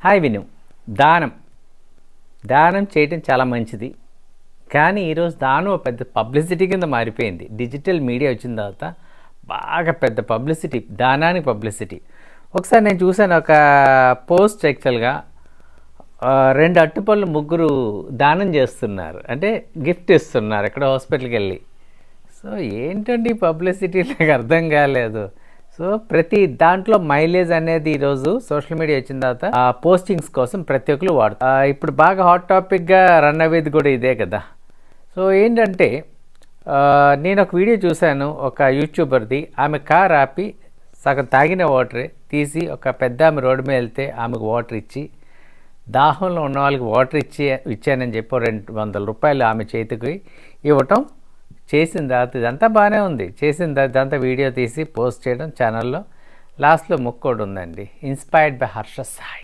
Hi విను. దానం దానం చేయటం చాలా మంచిది. కానీ ఈరోజు దానం ఒక పెద్ద పబ్లిసిటీ కింద మారిపోయింది. డిజిటల్ మీడియా వచ్చిన తర్వాత బాగా పెద్ద పబ్లిసిటీ, దానానికి పబ్లిసిటీ. ఒకసారి నేను చూశాను ఒక పోస్ట్. యాక్చువల్గా 2 అట్టుపళ్ళు ముగ్గురు దానం చేస్తున్నారు, అంటే గిఫ్ట్ ఇస్తున్నారు ఎక్కడ హాస్పిటల్కి వెళ్ళి. సో ఏంటండి పబ్లిసిటీ, నాకు అర్థం కాలేదు. సో ప్రతి దాంట్లో మైలేజ్ అనేది ఈరోజు సోషల్ మీడియా వచ్చిన తర్వాత పోస్టింగ్స్ కోసం ప్రతి ఒక్కరు వాడుతారు. ఇప్పుడు బాగా హాట్ టాపిక్గా రన్ అయ్యేది కూడా ఇదే కదా. సో ఏంటంటే నేను ఒక వీడియో చూశాను, ఒక యూట్యూబర్ది. ఆమె కార్ ఆపి సగం తాగిన వాటర్ తీసి ఒక పెద్ద ఆమె రోడ్డు మీద వెళ్తే ఆమెకు వాటర్ ఇచ్చి, దాహంలో ఉన్న వాళ్ళకి వాటర్ ఇచ్చానని చెప్పి 200 రూపాయలు ఆమె చేతికి ఇవ్వటం చేసిన తర్వాత ఇదంతా బాగానే ఉంది. చేసిన తర్వాత ఇదంతా వీడియో తీసి పోస్ట్ చేయడం ఛానల్లో. లాస్ట్లో ముక్కోడు ఉందండి, ఇన్స్పైర్డ్ బై హర్ష సాయి.